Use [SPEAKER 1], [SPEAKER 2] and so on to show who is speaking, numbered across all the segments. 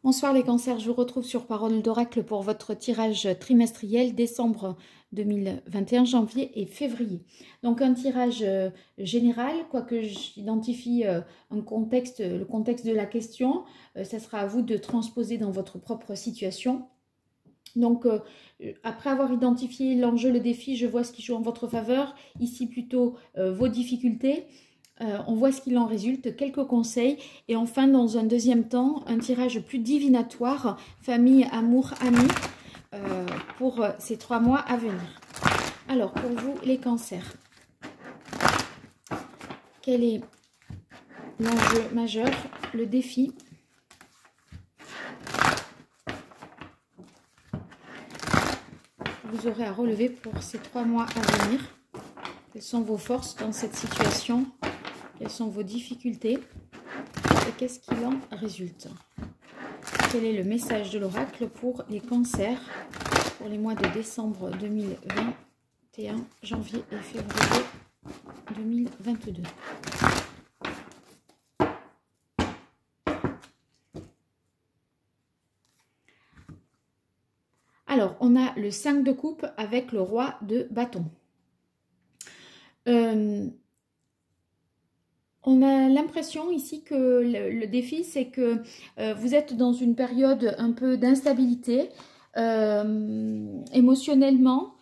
[SPEAKER 1] Bonsoir les cancers, je vous retrouve sur Parole d'Oracle pour votre tirage trimestriel décembre 2021, janvier et février. Donc un tirage général, quoique j'identifie le contexte de la question, ça sera à vous de transposer dans votre propre situation. Donc après avoir identifié l'enjeu, le défi, je vois ce qui joue en votre faveur, ici plutôt vos difficultés. On voit ce qu'il en résulte, quelques conseils et enfin dans un deuxième temps un tirage plus divinatoire, famille, amour, amis pour ces 3 mois à venir. Alors pour vous les cancers, quel est l'enjeu majeur, le défi, vous aurez à relever pour ces 3 mois à venir? Quelles sont vos forces dans cette situation? Quelles sont vos difficultés et qu'est-ce qu'il en résulte? Quel est le message de l'oracle pour les cancers pour les mois de décembre 2021, janvier et février 2022? Alors, on a le 5 de coupe avec le roi de bâton. On a l'impression ici que le défi, c'est que vous êtes dans une période un peu d'instabilité émotionnellement,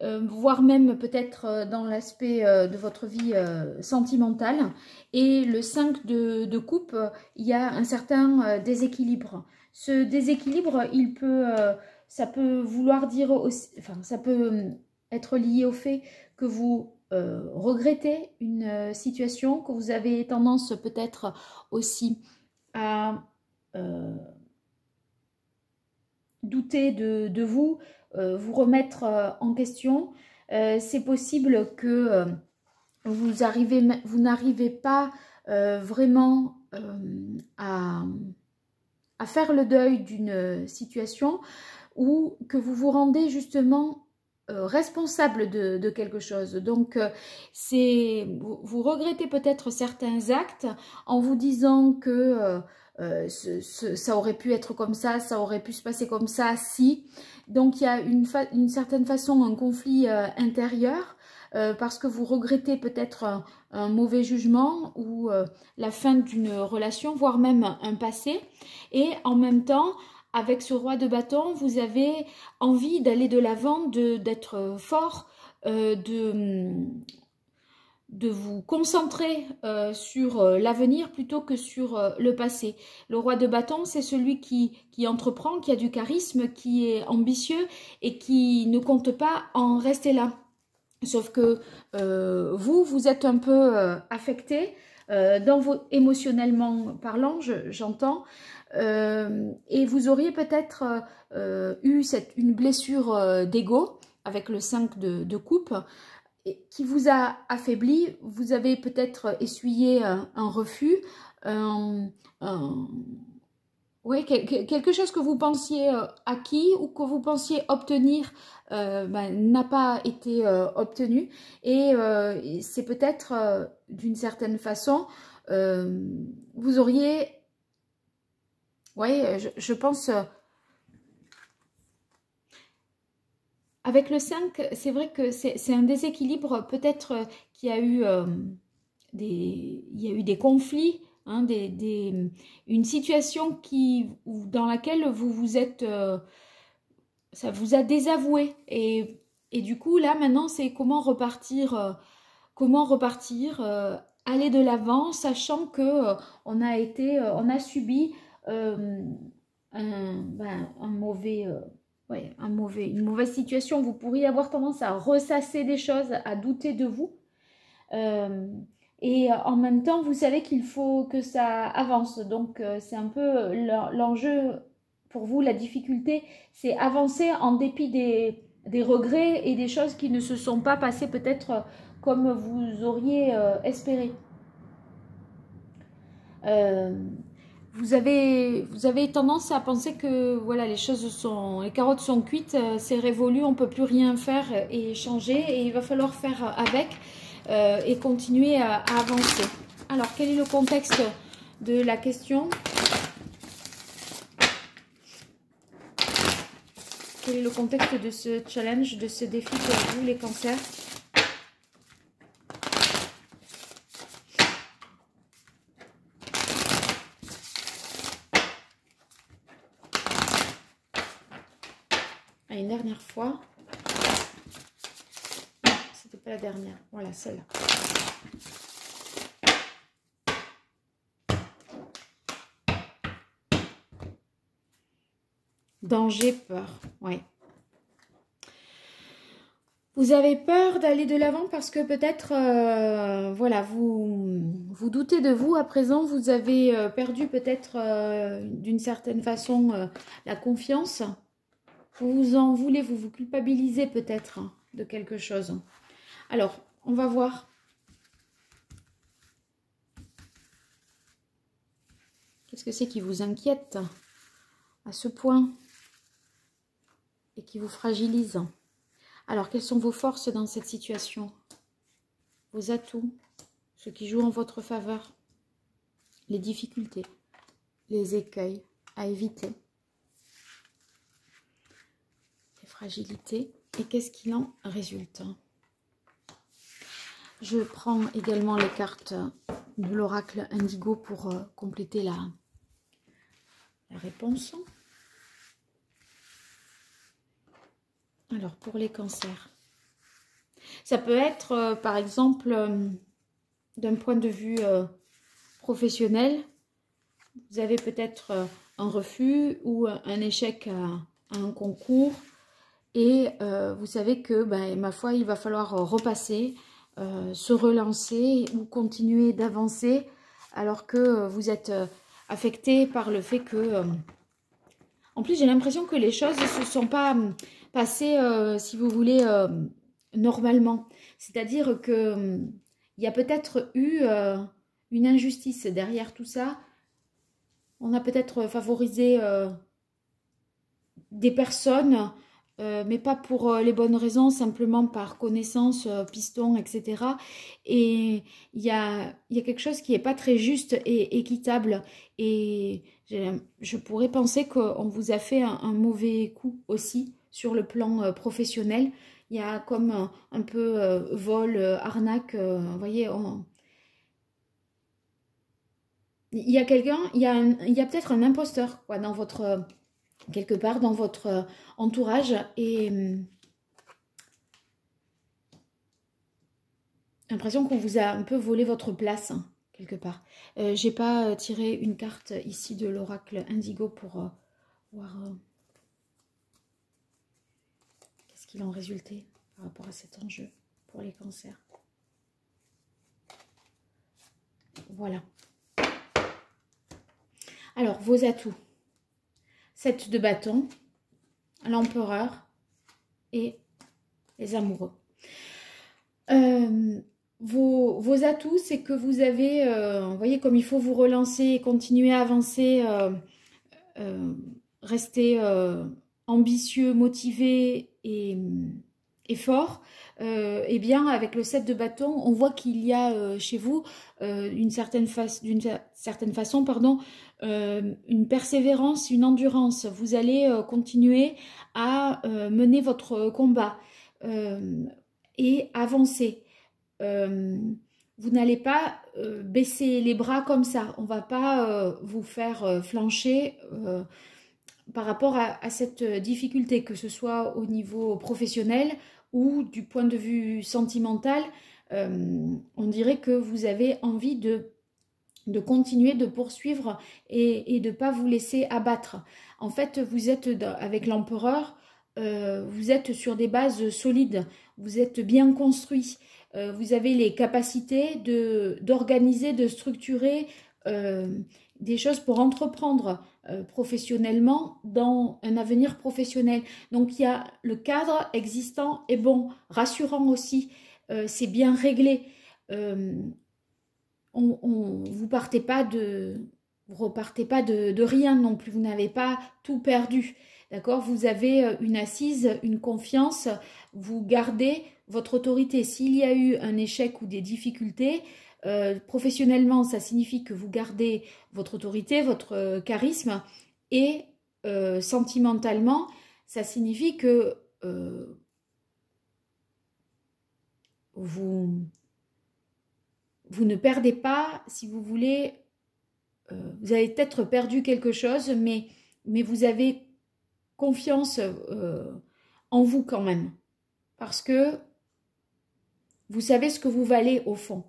[SPEAKER 1] voire même peut-être dans l'aspect de votre vie sentimentale. Et le 5 de coupe, il y a un certain déséquilibre. Ce déséquilibre, ça peut vouloir dire aussi, enfin, ça peut être lié au fait que vous regrettez une situation, que vous avez tendance peut-être aussi à douter de vous, vous remettre en question. C'est possible que vous n'arrivez pas vraiment à faire le deuil d'une situation, ou que vous vous rendez justement responsable de quelque chose. Donc vous regrettez peut-être certains actes en vous disant que ça aurait pu être comme ça aurait pu se passer comme ça si. Donc il y a une certaine façon un conflit intérieur parce que vous regrettez peut-être un mauvais jugement ou la fin d'une relation, voire même un passé, et en même temps avec ce roi de bâton, vous avez envie d'aller de l'avant, d'être fort, de vous concentrer sur l'avenir plutôt que sur le passé. Le roi de bâton, c'est celui qui entreprend, qui a du charisme, qui est ambitieux et qui ne compte pas en rester là. Sauf que vous êtes un peu affecté, émotionnellement parlant, j'entends. Et vous auriez peut-être eu une blessure d'ego avec le 5 de coupe qui vous a affaibli. Vous avez peut-être essuyé un refus, oui, quelque chose que vous pensiez acquis ou que vous pensiez obtenir n'a pas été obtenu. Et c'est peut-être d'une certaine façon, vous auriez... Oui, je pense, avec le 5, c'est vrai que c'est un déséquilibre, peut-être qu'il y a eu des conflits, hein, une situation dans laquelle vous vous êtes, ça vous a désavoué. Et du coup, là, maintenant, c'est comment repartir, aller de l'avant, sachant que on a subi une mauvaise situation. Vous pourriez avoir tendance à ressasser des choses, à douter de vous. Et en même temps, vous savez qu'il faut que ça avance. Donc, c'est un peu l'enjeu pour vous, la difficulté, c'est avancer en dépit des regrets et des choses qui ne se sont pas passées peut-être comme vous auriez espéré. Vous avez tendance à penser que voilà, les carottes sont cuites, c'est révolu, on ne peut plus rien faire et changer, et il va falloir faire avec et continuer à avancer. Alors, quel est le contexte de la question? Quel est le contexte de ce challenge, de ce défi pour vous, les cancers? Une dernière fois. C'était pas la dernière. Voilà, celle-là. Danger, peur. Ouais. Vous avez peur d'aller de l'avant parce que peut-être, voilà, vous doutez de vous. À présent, vous avez perdu peut-être d'une certaine façon la confiance. Vous vous en voulez, vous vous culpabilisez peut-être de quelque chose. Alors, on va voir. Qu'est-ce que c'est qui vous inquiète à ce point et qui vous fragilise? Alors, quelles sont vos forces dans cette situation? Vos atouts, ce qui joue en votre faveur, les difficultés, les écueils à éviter, les fragilités et qu'est-ce qu'il en résulte? Je prends également les cartes de l'oracle Indigo pour compléter la réponse. Alors, pour les cancers, ça peut être, par exemple, d'un point de vue professionnel, vous avez peut-être un refus ou un échec à un concours et vous savez que, ben, ma foi, il va falloir repasser, se relancer ou continuer d'avancer alors que vous êtes affecté par le fait que... en plus, j'ai l'impression que les choses ne se sont pas passées, si vous voulez, normalement. C'est-à-dire que il y a peut-être eu une injustice derrière tout ça. On a peut-être favorisé des personnes, mais pas pour les bonnes raisons, simplement par connaissance, piston, etc. Et il y a quelque chose qui n'est pas très juste et équitable. Et je pourrais penser qu'on vous a fait un mauvais coup aussi sur le plan professionnel. Il y a comme un peu vol, arnaque, vous voyez, il y a quelqu'un, il y a peut-être un imposteur quoi, dans votre, quelque part dans votre entourage et l'impression qu'on vous a un peu volé votre place hein, quelque part. J'ai pas tiré une carte ici de l'oracle Indigo pour voir qu'est-ce qu'il en résultait par rapport à cet enjeu pour les cancers. Voilà. Alors, vos atouts. 7 de bâton, l'empereur et les amoureux. Vos atouts, c'est que vous avez, vous voyez, comme il faut vous relancer et continuer à avancer, rester ambitieux, motivé et fort. Eh bien, avec le 7 de bâton, on voit qu'il y a chez vous, d'une certaine façon, pardon, une persévérance, une endurance. Vous allez continuer à mener votre combat et avancer. Vous n'allez pas baisser les bras comme ça. On ne va pas vous faire flancher par rapport à cette difficulté, que ce soit au niveau professionnel ou du point de vue sentimental. On dirait que vous avez envie de continuer, de poursuivre et de ne pas vous laisser abattre. En fait, vous êtes avec l'empereur, vous êtes sur des bases solides, vous êtes bien construit, vous avez les capacités d'organiser, de structurer des choses pour entreprendre professionnellement dans un avenir professionnel. Donc il y a le cadre existant est bon, rassurant aussi, c'est bien réglé. Vous repartez pas de rien non plus, vous n'avez pas tout perdu, d'accord? Vous avez une assise, une confiance, vous gardez votre autorité. S'il y a eu un échec ou des difficultés, professionnellement, ça signifie que vous gardez votre autorité, votre charisme et sentimentalement, ça signifie que vous ne perdez pas, si vous voulez, vous avez peut-être perdu quelque chose, mais vous avez confiance en vous quand même, parce que vous savez ce que vous valez au fond.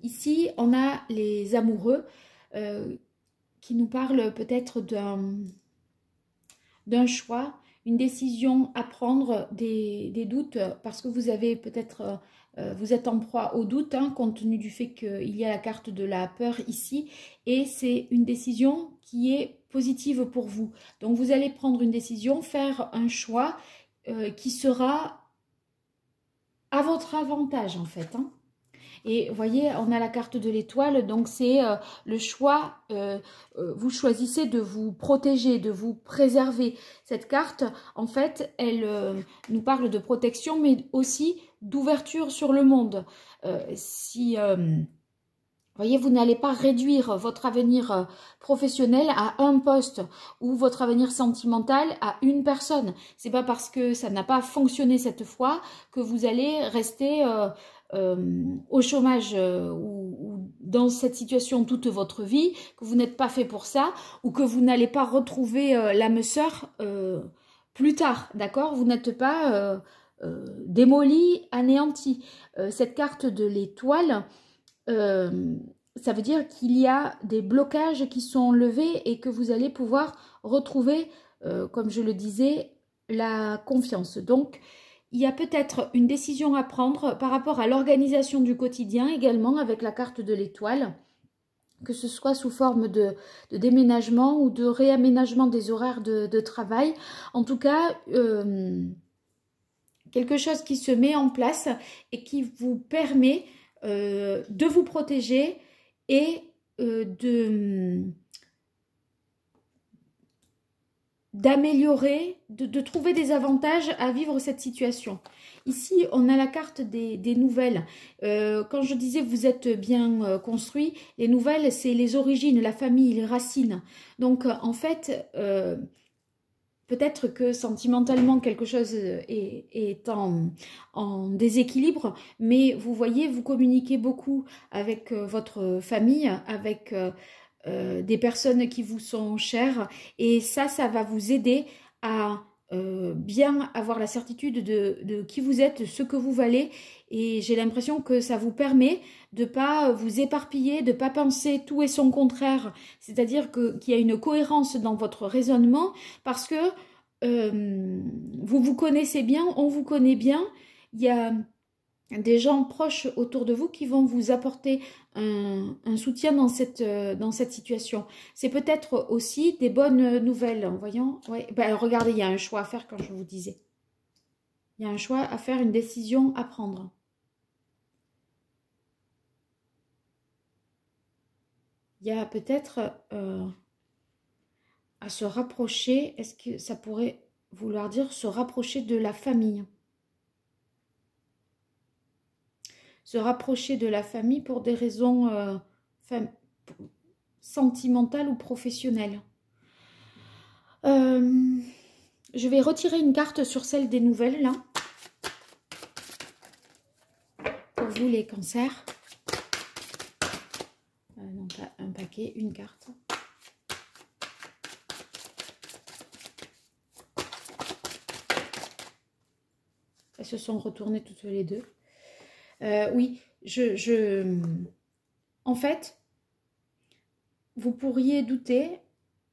[SPEAKER 1] Ici, on a les amoureux qui nous parlent peut-être d'un choix, une décision à prendre, des doutes, parce que vous avez peut-être, vous êtes en proie au doute, hein, compte tenu du fait qu'il y a la carte de la peur ici, et c'est une décision qui est positive pour vous. Donc vous allez prendre une décision, faire un choix qui sera à votre avantage en fait, hein. Et vous voyez, on a la carte de l'étoile, donc c'est le choix, vous choisissez de vous protéger, de vous préserver. Cette carte, en fait, elle nous parle de protection, mais aussi d'ouverture sur le monde. Vous voyez, vous n'allez pas réduire votre avenir professionnel à un poste ou votre avenir sentimental à une personne. C'est pas parce que ça n'a pas fonctionné cette fois que vous allez rester au chômage ou dans cette situation toute votre vie, que vous n'êtes pas fait pour ça ou que vous n'allez pas retrouver l'âme sœur plus tard, d'accord? Vous n'êtes pas démoli, anéanti. Cette carte de l'étoile, ça veut dire qu'il y a des blocages qui sont levés et que vous allez pouvoir retrouver, comme je le disais, la confiance. Donc, il y a peut-être une décision à prendre par rapport à l'organisation du quotidien également avec la carte de l'étoile, que ce soit sous forme de déménagement ou de réaménagement des horaires de travail. En tout cas, quelque chose qui se met en place et qui vous permet de vous protéger et d'améliorer, de trouver des avantages à vivre cette situation. Ici, on a la carte des nouvelles. Quand je disais vous êtes bien construit, les nouvelles, c'est les origines, la famille, les racines. Donc, en fait, peut-être que sentimentalement, quelque chose est en déséquilibre, mais vous voyez, vous communiquez beaucoup avec votre famille, avec des personnes qui vous sont chères, et ça va vous aider à bien avoir la certitude de qui vous êtes, de ce que vous valez, et j'ai l'impression que ça vous permet de ne pas vous éparpiller, de ne pas penser tout et son contraire, c'est-à-dire qu'il y a une cohérence dans votre raisonnement, parce que vous vous connaissez bien, on vous connaît bien, il y a des gens proches autour de vous qui vont vous apporter un soutien dans cette situation. C'est peut-être aussi des bonnes nouvelles, voyons. Ouais. Ben, regardez, il y a un choix à faire, comme je vous disais. Il y a un choix à faire, une décision à prendre. Il y a peut-être à se rapprocher, est-ce que ça pourrait vouloir dire se rapprocher de la famille? Se rapprocher de la famille pour des raisons sentimentales ou professionnelles. Je vais retirer une carte sur celle des nouvelles, là. Pour vous, les cancers. Non, pas un paquet, une carte. Elles se sont retournées toutes les deux. Oui, en fait, vous pourriez douter,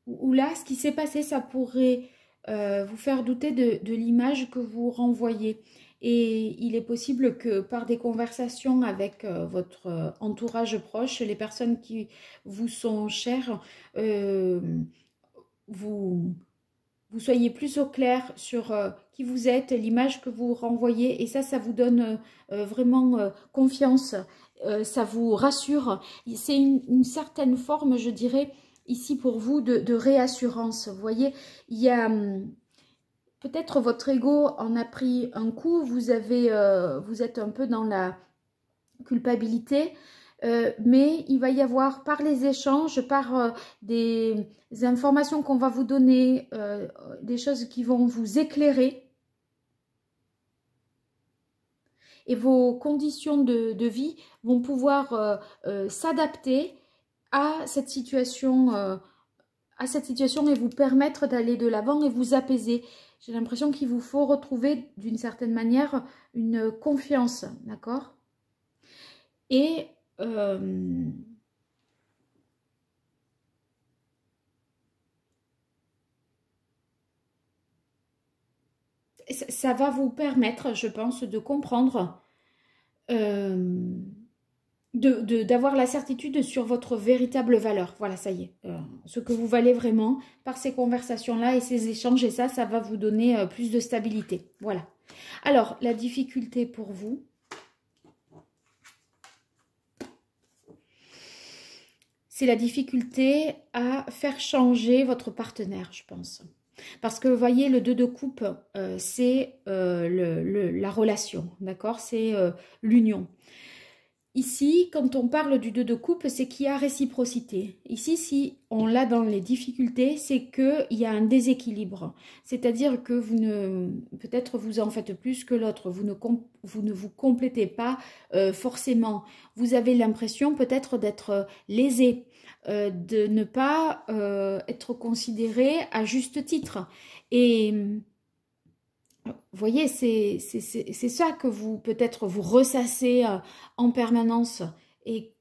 [SPEAKER 1] ou là, ce qui s'est passé, ça pourrait vous faire douter de l'image que vous renvoyez. Et il est possible que par des conversations avec votre entourage proche, les personnes qui vous sont chères, vous soyez plus au clair sur qui vous êtes, l'image que vous renvoyez, et ça vous donne vraiment confiance, ça vous rassure. C'est une certaine forme, je dirais, ici pour vous, de réassurance. Vous voyez, il y a peut-être votre ego en a pris un coup, vous êtes un peu dans la culpabilité, mais il va y avoir par les échanges, par des informations qu'on va vous donner, des choses qui vont vous éclairer, et vos conditions de vie vont pouvoir s'adapter à cette situation et vous permettre d'aller de l'avant et vous apaiser. J'ai l'impression qu'il vous faut retrouver d'une certaine manière une confiance, d'accord? Et ça va vous permettre, je pense, de comprendre, d'avoir la certitude sur votre véritable valeur. Voilà, ça y est. Ce que vous valez vraiment par ces conversations-là et ces échanges. Et ça va vous donner plus de stabilité. Voilà. Alors, la difficulté pour vous, c'est la difficulté à faire changer votre partenaire, je pense. Parce que, vous voyez, le 2 de coupe, c'est la relation, d'accord? C'est l'union. Ici, quand on parle du 2 de coupe, c'est qu'il y a réciprocité. Ici, si on l'a dans les difficultés, c'est qu'il y a un déséquilibre. C'est-à-dire que peut-être vous en faites plus que l'autre. Vous ne vous complétez pas forcément. Vous avez l'impression peut-être d'être lésé, de ne pas être considéré à juste titre. Et vous voyez, c'est ça que vous, peut-être, vous ressassez en permanence et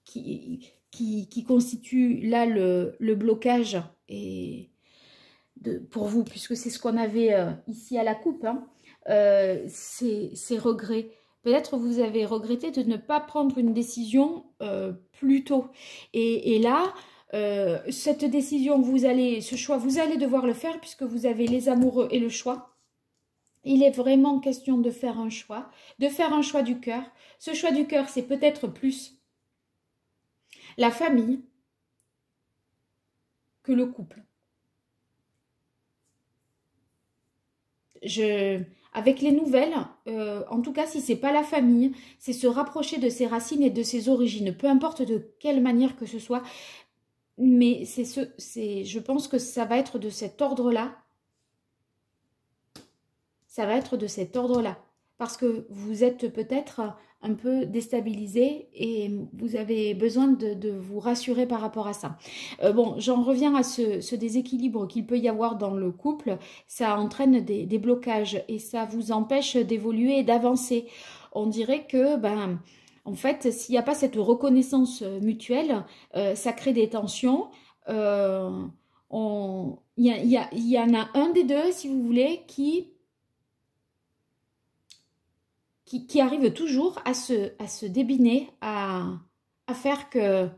[SPEAKER 1] qui constitue là le blocage pour vous, puisque c'est ce qu'on avait ici à la coupe, hein, ces regrets. Peut-être vous avez regretté de ne pas prendre une décision plus tôt. Et là, cette décision, ce choix, vous allez devoir le faire puisque vous avez les amoureux et le choix. Il est vraiment question de faire un choix du cœur. Ce choix du cœur, c'est peut-être plus la famille que le couple. Avec les nouvelles, en tout cas, si ce n'est pas la famille, c'est se rapprocher de ses racines et de ses origines, peu importe de quelle manière que ce soit. Mais je pense que ça va être de cet ordre-là. Ça va être de cet ordre-là. Parce que vous êtes peut-être un peu déstabilisé et vous avez besoin de vous rassurer par rapport à ça. Bon, j'en reviens à ce déséquilibre qu'il peut y avoir dans le couple. Ça entraîne des blocages et ça vous empêche d'évoluer et d'avancer. On dirait que, en fait, s'il n'y a pas cette reconnaissance mutuelle, ça crée des tensions. Il y en a un des deux, si vous voulez, qui arrive toujours à se débiner, à faire que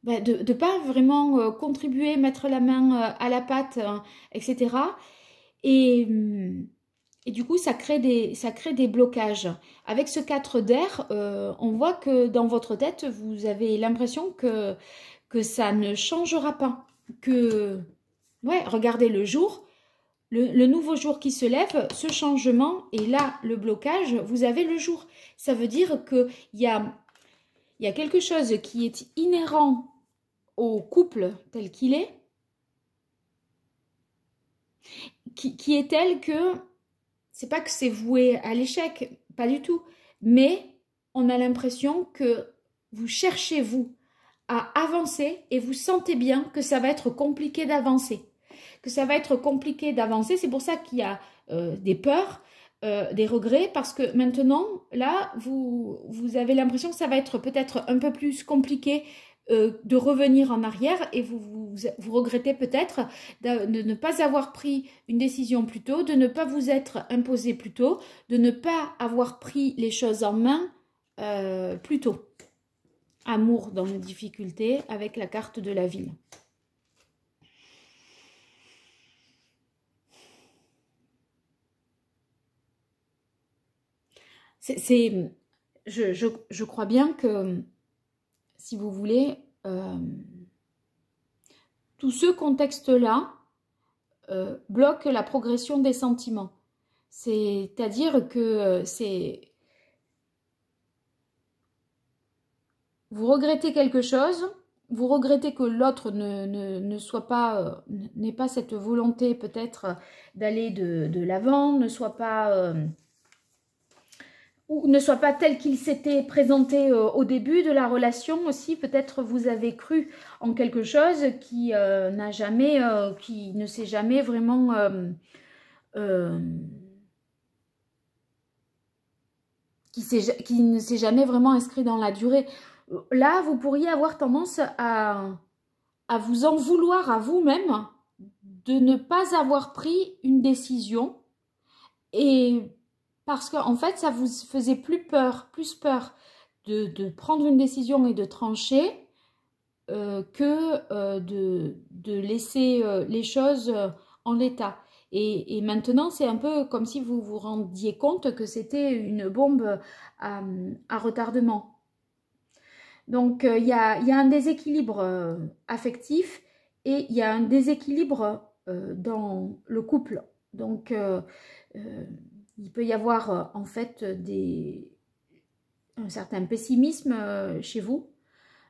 [SPEAKER 1] de ne pas vraiment contribuer, mettre la main à la pâte, etc. Et du coup, ça crée des blocages. Avec ce 4 d'air, on voit que dans votre tête, vous avez l'impression que ça ne changera pas. Ouais, regardez le jour. Le nouveau jour qui se lève, ce changement, et là, le blocage, vous avez le jour. Ça veut dire qu'il y a quelque chose qui est inhérent au couple tel qu'il est, qui est tel que, c'est pas que c'est voué à l'échec, pas du tout, mais on a l'impression que vous cherchez, vous, à avancer et vous sentez bien que ça va être compliqué d'avancer. C'est pour ça qu'il y a des peurs, des regrets, parce que maintenant, là, vous avez l'impression que ça va être peut-être un peu plus compliqué de revenir en arrière et vous regrettez peut-être de ne pas avoir pris une décision plus tôt, de ne pas vous être imposé plus tôt, de ne pas avoir pris les choses en main plus tôt. Amour dans les difficultés avec la carte de la ville. Je crois bien que, si vous voulez, tout ce contexte-là bloque la progression des sentiments. C'est-à-dire que vous regrettez quelque chose, vous regrettez que l'autre ne soit pas, n'ait pas cette volonté peut-être d'aller de l'avant, ne soit pas... ou ne soit pas tel qu'il s'était présenté au début de la relation aussi. Peut-être vous avez cru en quelque chose qui qui ne s'est jamais vraiment... qui ne s'est jamais vraiment inscrit dans la durée. Là, vous pourriez avoir tendance à vous en vouloir à vous-même de ne pas avoir pris une décision, et parce qu'en fait, ça vous faisait plus peur de prendre une décision et de trancher que de laisser les choses en l'état. Et maintenant, c'est un peu comme si vous vous rendiez compte que c'était une bombe à retardement. Donc, il y a un déséquilibre affectif et il y a un déséquilibre dans le couple. Donc, il peut y avoir en fait un certain pessimisme chez vous,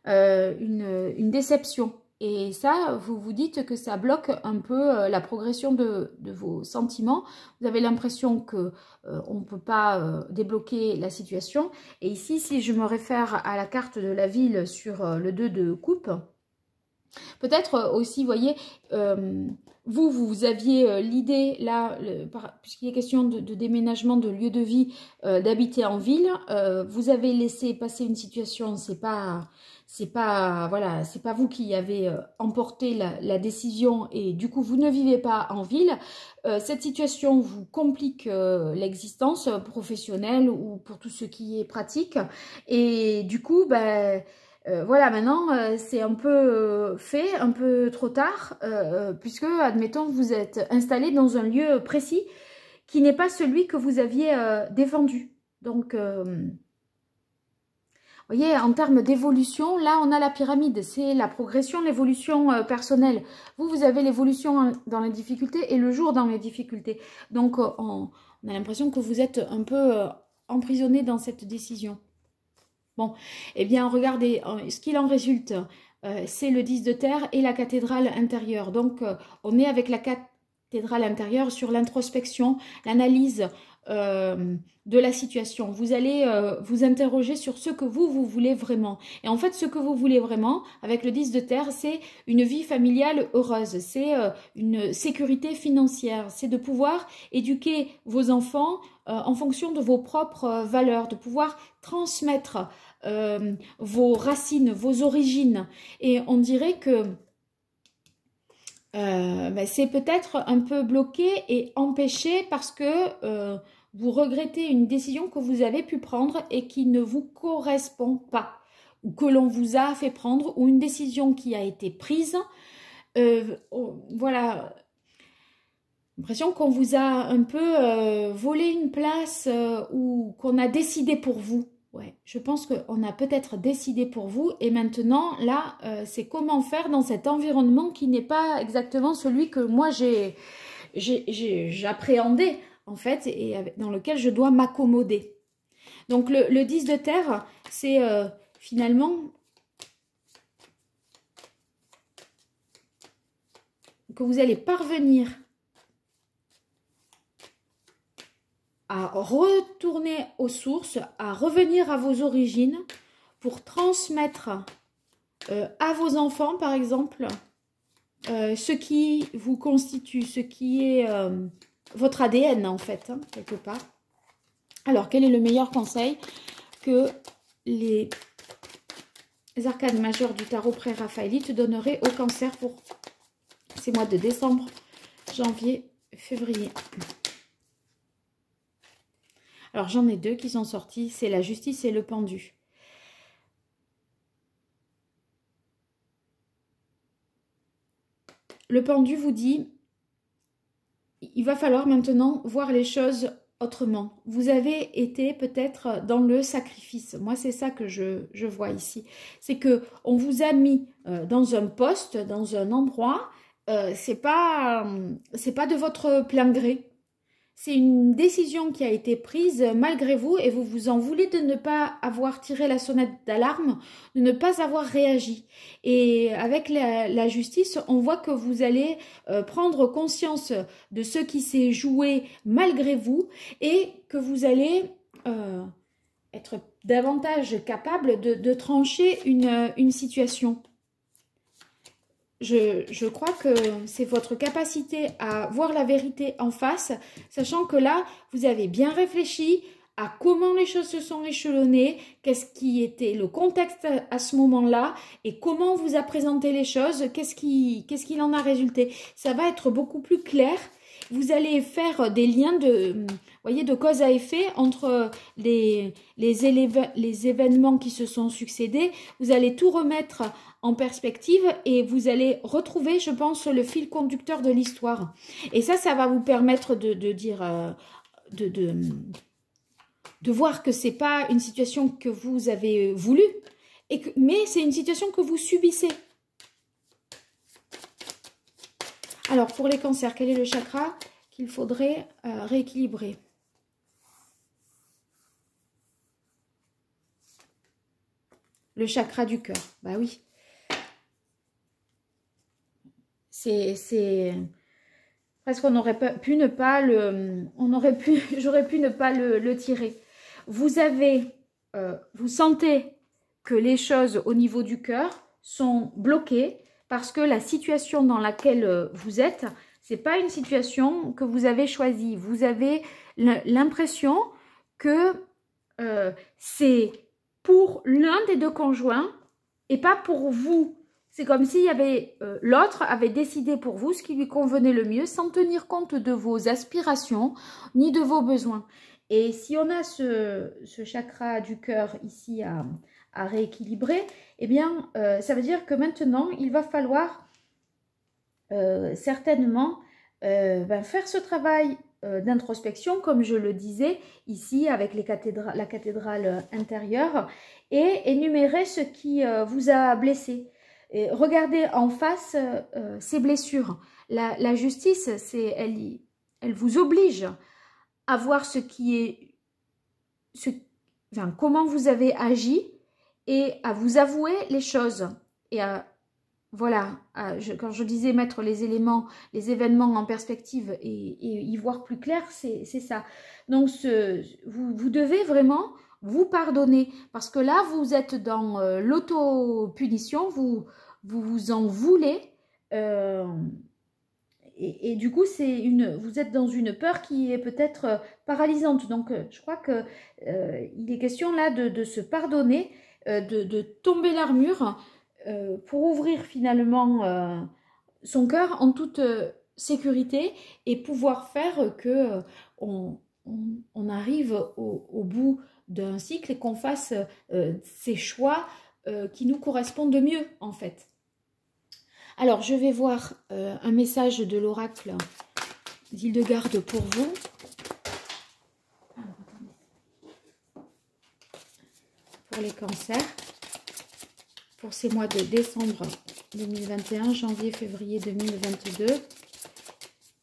[SPEAKER 1] une déception. Et ça, vous vous dites que ça bloque un peu la progression de vos sentiments. Vous avez l'impression que on ne peut pas débloquer la situation. Et ici, si je me réfère à la carte de la ville sur le 2 de coupe, peut-être aussi, vous voyez, vous aviez l'idée, là, puisqu'il est question de déménagement de lieu de vie, d'habiter en ville. Vous avez laissé passer une situation, c'est pas vous qui avez emporté la décision, et du coup, vous ne vivez pas en ville. Cette situation vous complique l'existence professionnelle ou pour tout ce qui est pratique. Et du coup, ben... voilà, maintenant, c'est un peu fait, un peu trop tard, puisque, admettons, vous êtes installé dans un lieu précis qui n'est pas celui que vous aviez défendu. Donc, vous voyez, en termes d'évolution, là, on a la pyramide. C'est la progression, l'évolution personnelle. Vous avez l'évolution dans les difficultés et le jour dans les difficultés. Donc, on a l'impression que vous êtes un peu emprisonné dans cette décision. Bon, eh bien, regardez, ce qu'il en résulte, c'est le 10 de terre et la cathédrale intérieure. Donc, on est avec la cathédrale intérieure sur l'introspection, l'analyse de la situation. Vous allez vous interroger sur ce que vous voulez vraiment. Et en fait, ce que vous voulez vraiment, avec le 10 de terre, c'est une vie familiale heureuse, c'est une sécurité financière, c'est de pouvoir éduquer vos enfants en fonction de vos propres valeurs, de pouvoir transmettre vos racines, vos origines. Et on dirait que ben c'est peut-être un peu bloqué et empêché parce que vous regrettez une décision que vous avez pu prendre et qui ne vous correspond pas, ou que l'on vous a fait prendre, ou une décision qui a été prise. Voilà, l'impression qu'on vous a un peu volé une place ou qu'on a décidé pour vous. Ouais, je pense qu'on a peut-être décidé pour vous, et maintenant, là, c'est comment faire dans cet environnement qui n'est pas exactement celui que moi j'appréhendais, en fait, et dans lequel je dois m'accommoder. Donc, le 10 de terre, c'est finalement que vous allez parvenir à retourner aux sources, à revenir à vos origines pour transmettre à vos enfants, par exemple, ce qui vous constitue, ce qui est votre ADN, en fait, hein, quelque part. Alors, quel est le meilleur conseil que les arcanes majeures du tarot pré-raphaélite donneraient au cancer pour ces mois de décembre, janvier, février? Alors, j'en ai deux qui sont sortis, c'est la justice et le pendu. Le pendu vous dit, il va falloir maintenant voir les choses autrement. Vous avez été peut-être dans le sacrifice. Moi, c'est ça que je vois ici. C'est qu'on vous a mis dans un poste, dans un endroit, c'est pas de votre plein gré. c'est une décision qui a été prise malgré vous et vous vous en voulez de ne pas avoir tiré la sonnette d'alarme, de ne pas avoir réagi. Et avec la justice, on voit que vous allez prendre conscience de ce qui s'est joué malgré vous et que vous allez être davantage capable de trancher une situation. Je crois que c'est votre capacité à voir la vérité en face, sachant que là, vous avez bien réfléchi à comment les choses se sont échelonnées, qu'est-ce qui était le contexte à ce moment-là, et comment on vous a présenté les choses, qu'est-ce qu'il en a résulté. Ça va être beaucoup plus clair. Vous allez faire des liens voyez, de cause à effet entre les événements qui se sont succédés. Vous allez tout remettre en perspective et vous allez retrouver, je pense, le fil conducteur de l'histoire. Et ça va vous permettre de dire, de voir que c'est pas une situation que vous avez voulu, mais c'est une situation que vous subissez. Alors, pour les cancers, quel est le chakra qu'il faudrait rééquilibrer? Le chakra du cœur, bah oui. C'est presque on aurait pu ne pas le, j'aurais pu ne pas le tirer. Vous sentez que les choses au niveau du cœur sont bloquées parce que la situation dans laquelle vous êtes, c'est pas une situation que vous avez choisie. Vous avez l'impression que c'est pour l'un des deux conjoints et pas pour vous. C'est comme s'il y avait l'autre avait décidé pour vous ce qui lui convenait le mieux sans tenir compte de vos aspirations ni de vos besoins. Et si on a ce chakra du cœur ici à rééquilibrer, eh bien, ça veut dire que maintenant, il va falloir certainement faire ce travail d'introspection, comme je le disais ici avec la cathédrale intérieure, et énumérer ce qui vous a blessé. Et regardez en face ces blessures. La justice, elle vous oblige à voir ce qui est, comment vous avez agi et à vous avouer les choses. Et voilà, quand je disais mettre les événements en perspective et y voir plus clair, c'est ça. Donc, vous devez vraiment vous pardonner parce que là, vous êtes dans l'auto-punition, vous en voulez et du coup, vous êtes dans une peur qui est peut-être paralysante. Donc, je crois que il est question là de se pardonner, de tomber l'armure pour ouvrir finalement son cœur en toute sécurité et pouvoir faire que on arrive au bout d'un cycle et qu'on fasse ces choix qui nous correspondent de mieux en fait. Alors, je vais voir un message de l'oracle d'Hildegarde pour vous. Pour les cancers. Pour ces mois de décembre 2021, janvier, février 2022.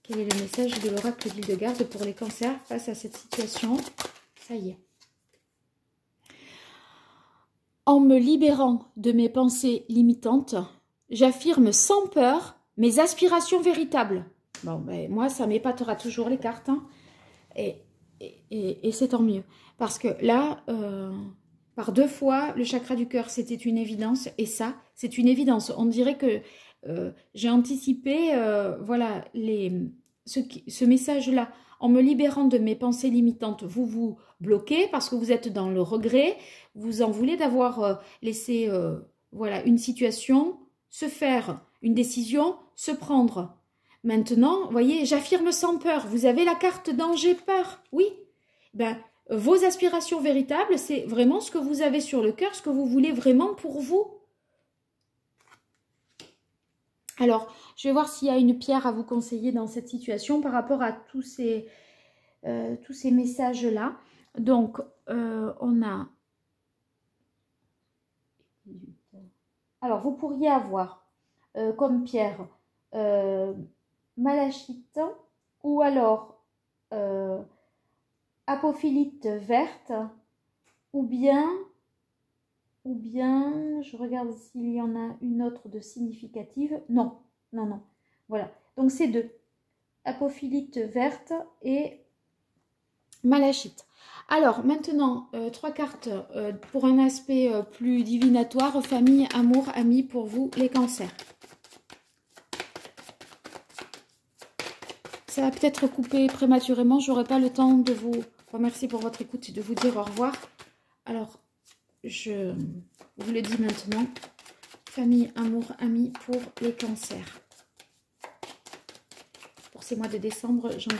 [SPEAKER 1] Quel est le message de l'oracle d'Hildegarde pour les cancers face à cette situation? Ça y est. En me libérant de mes pensées limitantes, j'affirme sans peur mes aspirations véritables. Bon, ben, moi, ça m'épatera toujours les cartes. Hein. Et c'est tant mieux. Parce que là, par 2 fois, le chakra du cœur, c'était une évidence. Et ça, c'est une évidence. On dirait que j'ai anticipé voilà, ce message-là. En me libérant de mes pensées limitantes, vous vous bloquez parce que vous êtes dans le regret. Vous en voulez d'avoir laissé voilà, une situation se faire, une décision se prendre. Maintenant, vous voyez, j'affirme sans peur. Vous avez la carte dans j'ai peur. Oui. Ben, vos aspirations véritables, c'est vraiment ce que vous avez sur le cœur, ce que vous voulez vraiment pour vous. Alors, je vais voir s'il y a une pierre à vous conseiller dans cette situation par rapport à tous ces messages-là. Donc, on a... Alors, vous pourriez avoir comme pierre malachite ou alors apophylite verte, ou bien, je regarde s'il y en a une autre de significative. Non, non, non. Voilà. Donc, c'est deux. Apophylite verte et malachite. Alors, maintenant, 3 cartes pour un aspect plus divinatoire. Famille, amour, amis pour vous, les cancers. Ça va peut-être couper prématurément. Je n'aurai pas le temps de vous remercier pour votre écoute et de vous dire au revoir. Alors, je vous le dis maintenant. Famille, amour, amis pour les cancers. Pour ces mois de décembre, janvier.